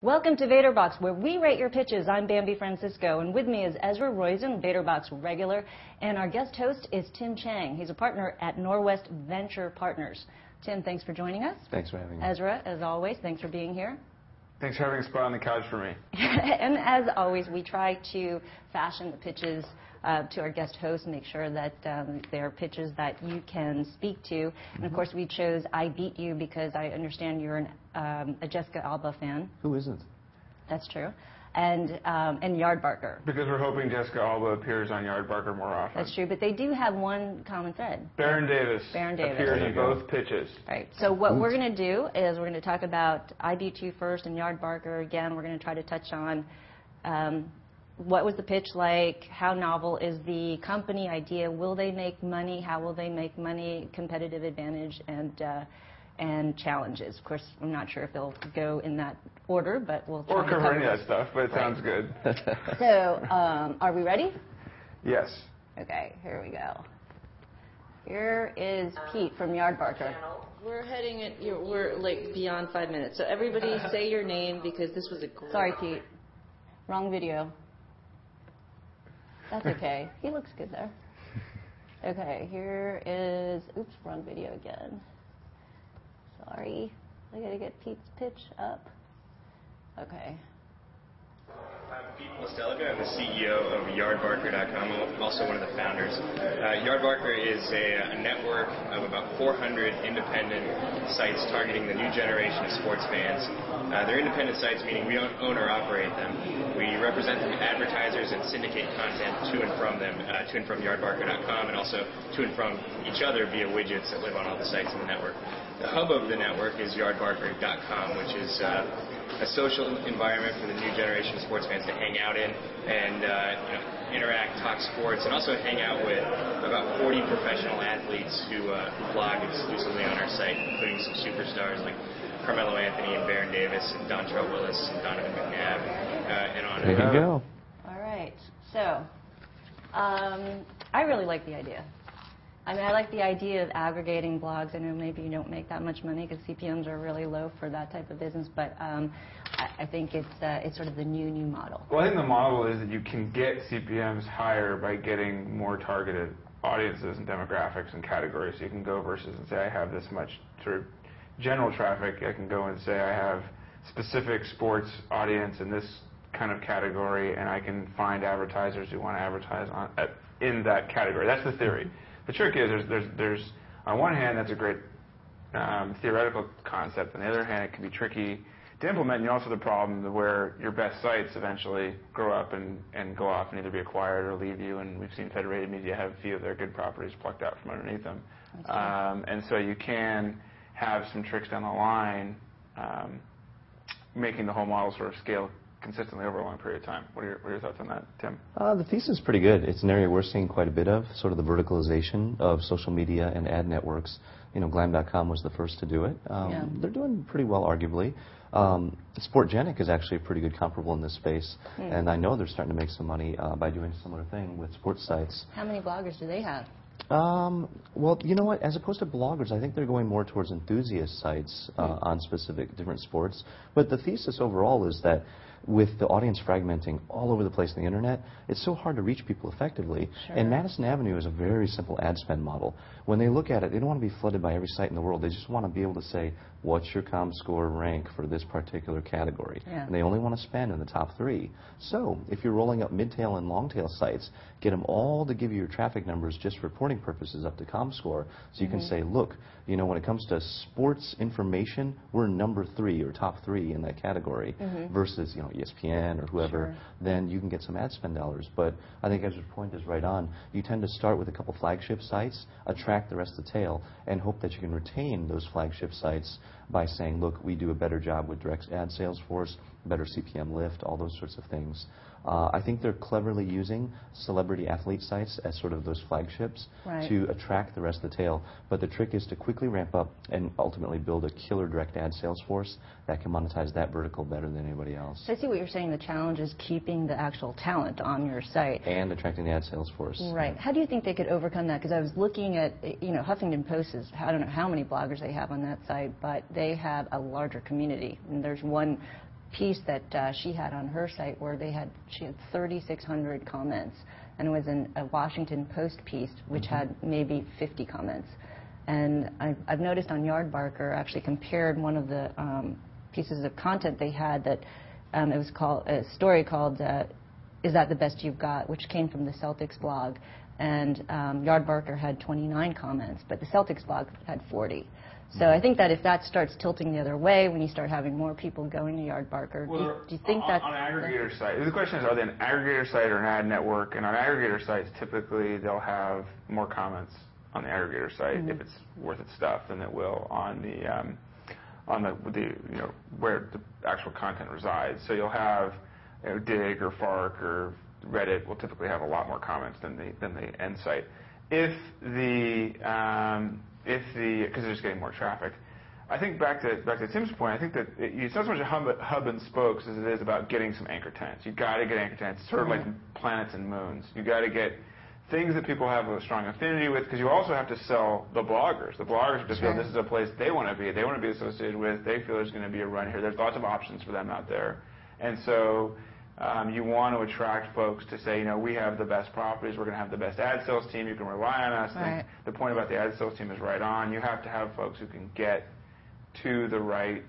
Welcome to VaderBox, where we rate your pitches. I'm Bambi Francisco, and with me is Ezra Roizen, VaderBox regular, and our guest host is Tim Chang. He's a partner at Norwest Venture Partners. Tim, thanks for joining us. Thanks for having me. Ezra, as always, thanks for being here. Thanks for having a spot on the couch for me. And as always, we try to fashion the pitches to our guest hosts and make sure that they're pitches that you can speak to. And of course, we chose IBeatYou because I understand you're a Jessica Alba fan. Who isn't? That's true. And YardBarker. Because we're hoping Jessica Alba appears on YardBarker more often. That's true, but they do have one common thread. Baron Davis appears in both pitches. Right. So what we're going to do is we're going to talk about IBeatYou first and YardBarker again. We're going to try to touch on what was the pitch like, how novel is the company idea, will they make money, how will they make money, competitive advantage, and challenges. Of course, I'm not sure if they'll go in that order, but we'll try Or to cover any of that stuff, but it sounds good. So, are we ready? Yes. Okay, here we go. Here is Pete from YardBarker. We're heading at, we're like beyond 5 minutes. So everybody say your name because this was a great... Sorry, Pete. Wrong video. That's okay. He looks good there. Okay, here is, oops, wrong video again. Sorry. I gotta get Pete's pitch up. Okay. I'm Pete Postellica. I'm the CEO of YardBarker.com. I'm also one of the founders. YardBarker is a network of about 400 independent sites targeting the new generation of sports fans. They're independent sites, meaning we don't own or operate them. We represent them advertisers and syndicate content to and from them, to and from YardBarker.com, and also to and from each other via widgets that live on all the sites in the network. The hub of the network is YardBarker.com, which is a social environment for the new generation of sports fans to hang out in and interact, talk sports, and also hang out with about 40 professional athletes who blog exclusively on our site, including some superstars like Carmelo Anthony and Baron Davis and Dontrell Willis and Donovan McNabb, and on and on. There you go. All right. So, I really like the idea. I mean, I like the idea of aggregating blogs. I know maybe you don't make that much money because CPMs are really low for that type of business, but I think it's sort of the new model. Well, I think the model is that you can get CPMs higher by getting more targeted audiences and demographics and categories. So you can go versus and say, I have this much sort of general traffic. I can go and say, I have specific sports audience in this kind of category, and I can find advertisers who want to advertise in that category. That's the theory. The trick is, there's on one hand, that's a great theoretical concept. On the other hand, it can be tricky to implement. And you also have the problem where your best sites eventually grow up and go off and either be acquired or leave you. And we've seen Federated Media have a few of their good properties plucked out from underneath them. And so you can have some tricks down the line, making the whole model sort of scale consistently over a long period of time. What are your thoughts on that, Tim? The thesis is pretty good. It's an area we're seeing quite a bit of, sort of the verticalization of social media and ad networks. You know, Glam.com was the first to do it. They're doing pretty well, arguably. Sportgenic is actually a pretty good comparable in this space, and I know they're starting to make some money by doing a similar thing with sports sites. How many bloggers do they have? Well, you know what? As opposed to bloggers, I think they're going more towards enthusiast sites on specific different sports. But the thesis overall is that with the audience fragmenting all over the place on the internet, it's so hard to reach people effectively. Sure. And Madison Avenue is a very simple ad spend model. When they look at it, they don't want to be flooded by every site in the world. They just want to be able to say, what's your ComScore rank for this particular category? Yeah. And they only want to spend in the top 3. So if you're rolling up mid-tail and long-tail sites, get them all to give you your traffic numbers just for reporting purposes up to ComScore. So you can say, look, you know, when it comes to sports information, we're number 3 or top 3 in that category versus, you know, ESPN or whoever. Then you can get some ad spend dollars. But I think Ezra's point is right on. You tend to start with a couple flagship sites, attract the rest of the tail, and hope that you can retain those flagship sites by saying, look, we do a better job with direct ad sales force, better CPM lift, all those sorts of things. I think they're cleverly using celebrity athlete sites as sort of those flagships to attract the rest of the tail. But the trick is to quickly ramp up and ultimately build a killer direct ad sales force that can monetize that vertical better than anybody else. So I see what you're saying. The challenge is keeping the actual talent on your site. And attracting the ad sales force. Right. How do you think they could overcome that? Because I was looking at, you know, Huffington Post is, I don't know how many bloggers they have on that site, but they have a larger community. And there's one piece that she had on her site where she had 3,600 comments, and it was a Washington Post piece which had maybe 50 comments. And I've noticed on YardBarker, actually compared one of the pieces of content they had that it was called a story called "Is That the Best You've Got?" which came from the Celtics blog, and YardBarker had 29 comments, but the Celtics blog had 40. So I think that if that starts tilting the other way, when you start having more people going to YardBarker, do you think that on an aggregator site? The question is, are they an aggregator site or an ad network? And on aggregator sites, typically they'll have more comments on the aggregator site if it's worth its stuff than it will on the where the actual content resides. So you'll have Dig or Fark or Reddit will typically have a lot more comments than the end site. Because they're just getting more traffic. I think back to Tim's point, I think that it's not so much a hub and spokes as it is about getting some anchor tenants. You got to get anchor tenants. It's sort of like planets and moons. You got to get things that people have a strong affinity with, because you also have to sell the bloggers. The bloggers just feel this is a place they want to be. They want to be associated with. They feel there's going to be a run here. There's lots of options for them out there, and so. You want to attract folks to say, we have the best properties, we're going to have the best ad sales team, you can rely on us. Right. The point about the ad sales team is right on. You have to have folks who can get to the right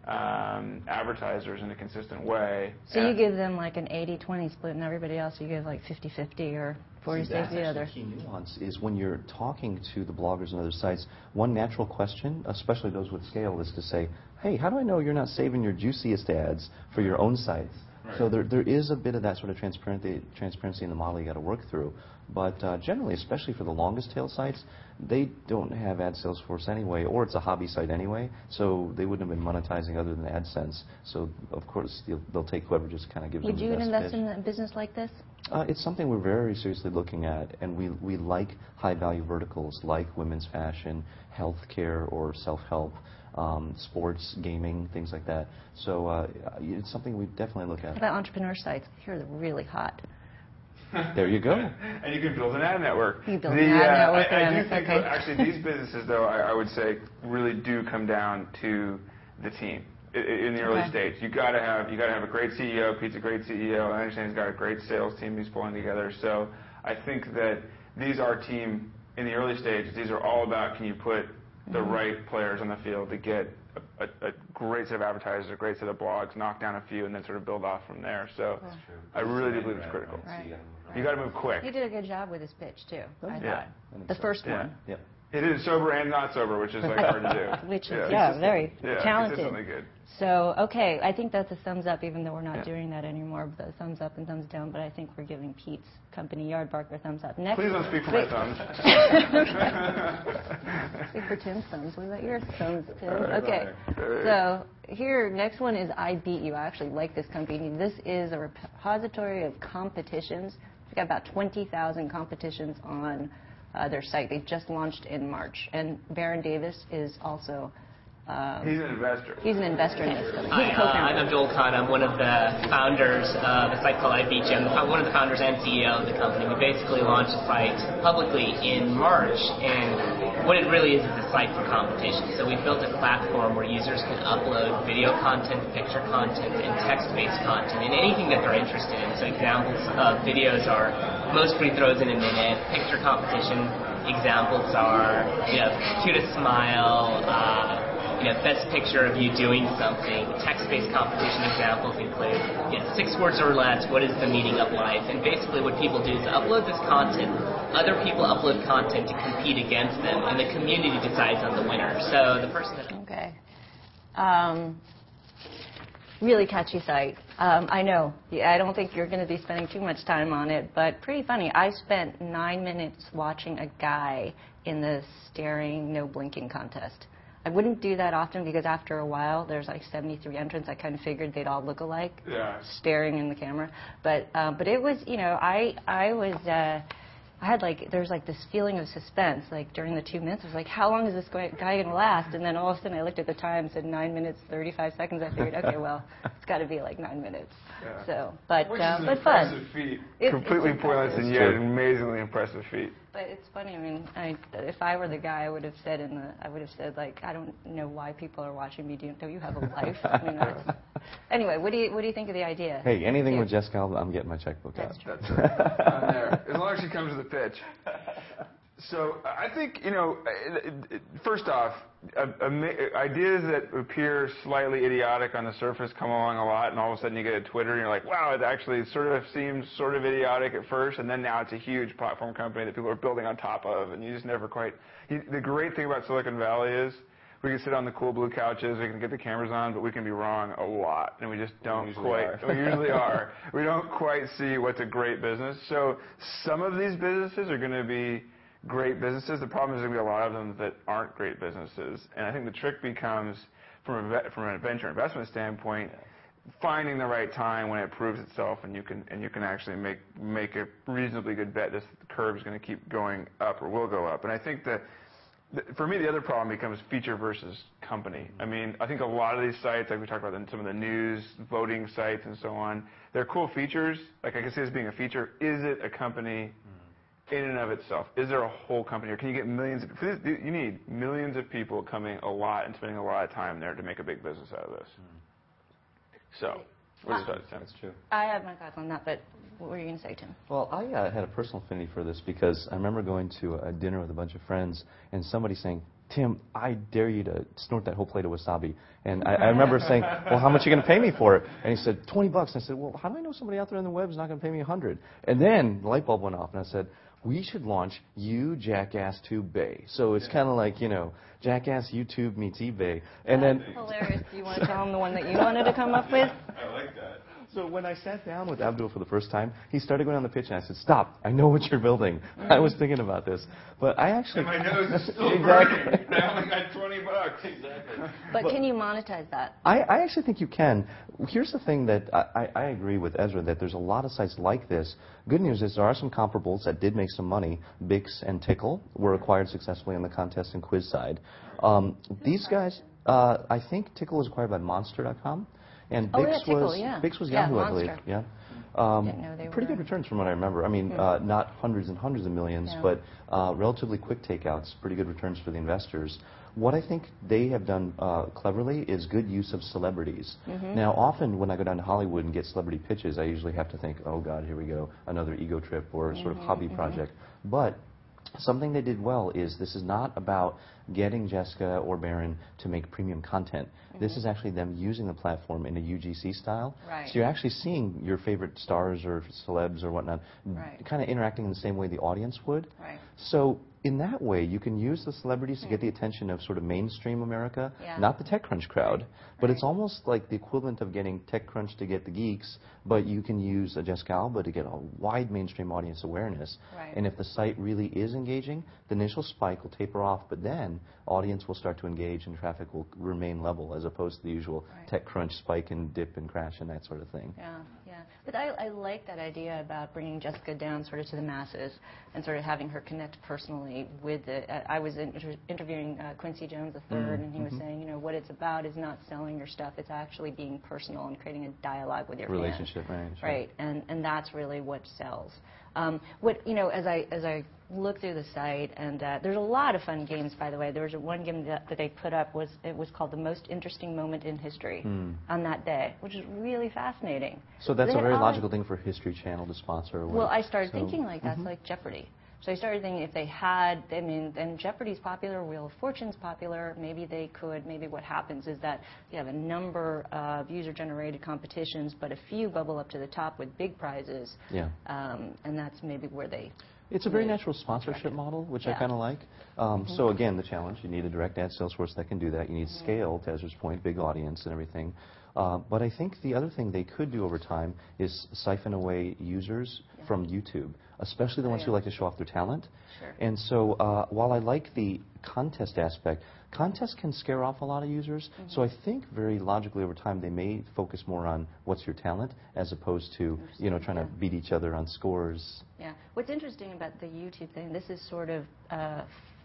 advertisers in a consistent way. So you give them like an 80-20 split, and everybody else you give like 50-50 or 40-60 the other. The key nuance is when you're talking to the bloggers and other sites, one natural question, especially those with scale, is to say, hey, how do I know you're not saving your juiciest ads for your own sites? Right. So there is a bit of that sort of transparency in the model you got to work through. But generally, especially for the longest tail sites, they don't have ad sales force anyway, or it's a hobby site anyway, so they wouldn't have been monetizing other than AdSense. So, of course, they'll take whoever just kind of gives them the best Would you invest pitch. in a business like this? It's something we're very seriously looking at, and we like high-value verticals like women's fashion, healthcare, or self-help. Sports, gaming, things like that. So it's something we definitely look at. What about entrepreneur sites? Here they're really hot. There you go. And you can build an ad network. You build an ad network. I do think actually these businesses, though, I would say really do come down to the team. In the early stage, you got to have a great CEO. Pete's a great CEO. I understand he's got a great sales team he's pulling together. So I think that these are team in the early stages. These are all about, can you put the right players on the field to get a great set of advertisers, a great set of blogs, knock down a few, and then sort of build off from there. So I really do believe it's critical. Right. You got to move quick. You did a good job with this pitch too. I thought. The So. first one. Yep. It is sober and not sober, which is like hard to do. Which is very talented. Consistently good. So okay, I think that's a thumbs up, even though we're not doing that anymore. But a thumbs up and thumbs down. But I think we're giving Pete's company YardBarker a thumbs up. Next, please don't speak for my thumbs. Speak for Tim's thumbs. What about your thumbs, Tim? Okay. So here, next one is IBeatYou. I actually like this company. This is a repository of competitions. We've got about 20,000 competitions on their site. They just launched in March. And Baron Davis is also... he's an investor. He's an investor in this. Hi, I'm Joel Kahn. I'm one of the founders of a site called IBeatYou. I'm one of the founders and CEO of the company. We basically launched the site publicly in March, and what it really is a site for competition. So we built a platform where users can upload video content, picture content, and text-based content, and anything that they're interested in. So examples of videos are most free throws in a minute, picture competition examples are, cutest smile, best picture of you doing something. Text-based competition examples include 6 words or less, what is the meaning of life? And basically what people do is upload this content, other people upload content to compete against them, and the community decides on the winner. So the person that... Okay. Really catchy site. I know. I don't think you're going to be spending too much time on it, but pretty funny. I spent 9 minutes watching a guy in the staring, no blinking contest. I wouldn't do that often because after a while, there's like 73 entrants. I kind of figured they'd all look alike, staring in the camera. But it was, I had there's this feeling of suspense, during the 2 minutes. I was like, how long is this guy going to last? And then all of a sudden I looked at the time, said 9 minutes, 35 seconds. I figured, okay, well, it's got to be 9 minutes. Yeah. So, but Which is an fun. impressive feat. Completely pointless and yet an amazingly impressive feat. But it's funny. I mean, if I were the guy, I would have said like, I don't know why people are watching me. Don't you have a life? I mean, anyway, what do you think of the idea? Hey, anything with Jessica Alba, I'm getting my checkbook out. That's true. That's right. I'm there. As long as she comes to the pitch. So I think, first off, ideas that appear slightly idiotic on the surface come along a lot, and all of a sudden you get a Twitter and you're like, wow, it actually sort of seems sort of idiotic at first, and then now it's a huge platform company that people are building on top of, and you just never quite... The great thing about Silicon Valley is we can sit on the cool blue couches, we can get the cameras on, but we can be wrong a lot, and we just don't quite... We usually are. We don't quite see what's a great business. So some of these businesses are going to be great businesses. The problem is there's going to be a lot of them that aren't great businesses. And I think the trick becomes, from a venture investment standpoint, finding the right time when it proves itself and you can actually make a reasonably good bet that the curve is going to keep going up or will go up. And I think that for me, the other problem becomes feature versus company. I mean, I think a lot of these sites, like we talked about in some of the news, voting sites and so on, they're cool features. Like I can see this being a feature. Is it a company in and of itself? Is there a whole company, or can you get millions of, you need millions of people coming a lot and spending a lot of time there to make a big business out of this. So, what is that, Tim? That's true. I have my thoughts on that, but what were you going to say, Tim? Well, I had a personal affinity for this because I remember going to a dinner with a bunch of friends and somebody saying, Tim, I dare you to snort that whole plate of wasabi. And I remember saying, well, how much are you going to pay me for it? And he said, $20. And I said, well, how do I know somebody out there on the web is not going to pay me $100? And then the light bulb went off, and I said, we should launch You Jackass Tube Bay. So it's kind of like, Jackass YouTube meets eBay. And That's then hilarious. Do you want to tell him the one that you wanted to come up with? I like that. So when I sat down with Abdul for the first time, he started going on the pitch, and I said, stop, I know what you're building. I was thinking about this. But I actually... And my nose is still Exactly. burning. I only got $20. Exactly. But can you monetize that? I actually think you can. Here's the thing that I agree with Ezra, that there's a lot of sites like this. Good news is there are some comparables that did make some money. Bix and Tickle were acquired successfully on the contest and quiz side. These guys, I think Tickle was acquired by Monster.com. And Bix was Yahoo, I believe. Yeah. Pretty good returns from what I remember. I mean, not hundreds and hundreds of millions, but relatively quick takeouts, pretty good returns for the investors. What I think they have done cleverly is good use of celebrities. Now, often when I go down to Hollywood and get celebrity pitches, I usually have to think, oh, God, here we go, another ego trip or sort of hobby project. But something they did well is this is not about getting Jessica or Barron to make premium content. This is actually them using the platform in a UGC style. Right. So you're actually seeing your favorite stars or celebs or whatnot kind of interacting in the same way the audience would. Right. So in that way, you can use the celebrities to get the attention of sort of mainstream America, not the TechCrunch crowd, but it's almost like the equivalent of getting TechCrunch to get the geeks, but you can use a Jessica Alba to get a wide mainstream audience awareness. Right. And if the site really is engaging, the initial spike will taper off, but then audience will start to engage and traffic will remain level as opposed to the usual TechCrunch spike and dip and crash and that sort of thing. Yeah, yeah. But I like that idea about bringing Jessica down sort of to the masses and sort of having her connect personally with it. I was interviewing Quincy Jones III, and he was saying, what it's about is not selling your stuff. It's actually being personal and creating a dialogue with your relationship, fans. Right. And that's really what sells. As I look through the site, and there's a lot of fun games, by the way. There was one game that they put up, it was called The Most Interesting Moment in History on that day, which is really fascinating. So that's a very logical thing for History Channel to sponsor. Well, I started thinking like that's like Jeopardy. So I started thinking if they had, and Jeopardy's popular, Wheel of Fortune's popular, maybe what happens is that you have a number of user-generated competitions, but a few bubble up to the top with big prizes. Yeah. And that's maybe where they... It's a very natural sponsorship model, which I kind of like. So again, the challenge, you need a direct ad sales force that can do that. You need scale, to Ezra's point, big audience and everything. But I think the other thing they could do over time is siphon away users from YouTube, especially the ones who like to show off their talent. Sure. And so while I like the contest aspect, contests can scare off a lot of users. So I think very logically over time they may focus more on what's your talent as opposed to trying to beat each other on scores. Yeah. What's interesting about the YouTube thing, this is sort of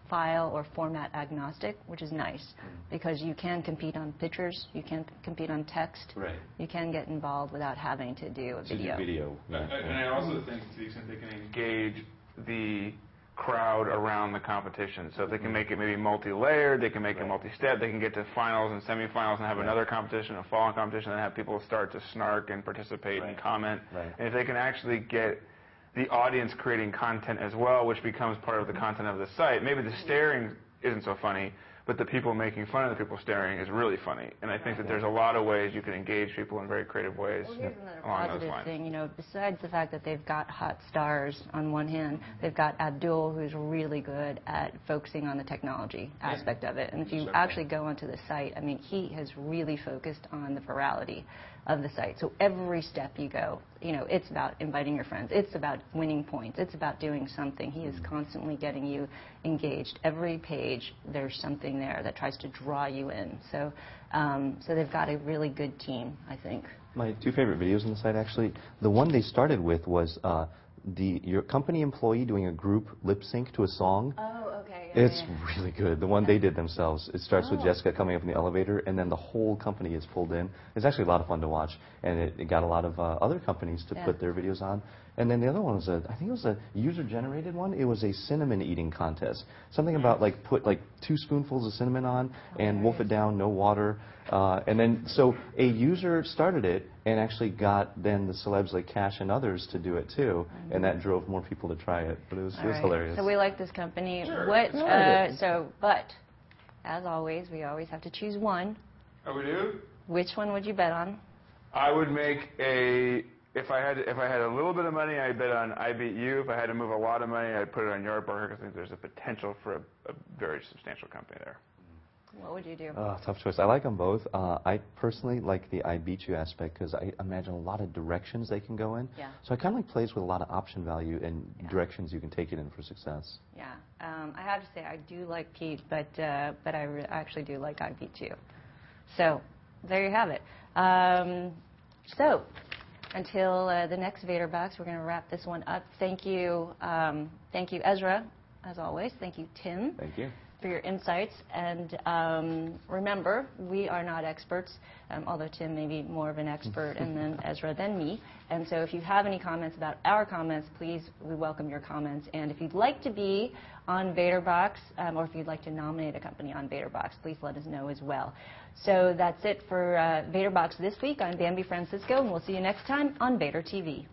file or format agnostic, which is nice because you can compete on pictures, you can compete on text, you can get involved without having to do a video. And I also think to the extent they can engage the crowd around the competition. So if they can make it maybe multi-layered, they can make it multi-step, they can get to finals and semifinals and have another competition, a fall-in competition, and have people start to snark and participate and comment. And if they can actually get the audience creating content as well, which becomes part of the content of the site, maybe the staring isn't so funny, but the people making fun of the people staring is really funny. And I think that there's a lot of ways you can engage people in very creative ways Here's another along those positive lines. thing, you know, besides the fact that they've got hot stars on one hand, they've got Abdul, who's really good at focusing on the technology aspect of it. And if you actually go onto the site, I mean, he has really focused on the virality of the site. So every step you go, you know, it's about inviting your friends. It's about winning points. It's about doing something. He is constantly getting you engaged. Every page, there's something there that tries to draw you in. So, so they've got a really good team, I think. My two favorite videos on the site, actually, the one they started with was your company employee doing a group lip sync to a song. Oh, okay. It's really good. The one they did themselves. It starts with Jessica coming up in the elevator, and then the whole company is pulled in. It's actually a lot of fun to watch, and it got a lot of other companies to put their videos on. And then the other one was I think it was a user-generated one. It was a cinnamon eating contest. Something about like put like 2 spoonfuls of cinnamon on and wolf it down, no water. And then so a user started it and actually got then the celebs like Cash and others to do it too, and that drove more people to try it. But it was hilarious. So we like this company. What? But as always, we always have to choose one. Oh, we do? Which one would you bet on? I would make if I had a little bit of money, I'd bet on IBeatYou. If I had to move a lot of money, I'd put it on YardBarker, because I think there's a potential for a very substantial company there. What would you do? Tough choice. I like them both. I personally like the IBeatYou aspect because I imagine a lot of directions they can go in. Yeah. So it kind of like plays with a lot of option value and directions you can take it in for success. Yeah. I have to say I do like Pete, but I actually do like IBeatYou. So there you have it. So until the next Vader box, we're going to wrap this one up. Thank you, Ezra, as always. Thank you, Tim. Thank you. For your insights. And remember, we are not experts, although Tim may be more of an expert, and then Ezra than me. And so if you have any comments about our comments, please, we welcome your comments. And if you'd like to be on VaderBox, or if you'd like to nominate a company on VaderBox, please let us know as well. So that's it for VaderBox this week. I'm Bambi Francisco, and we'll see you next time on Vader TV.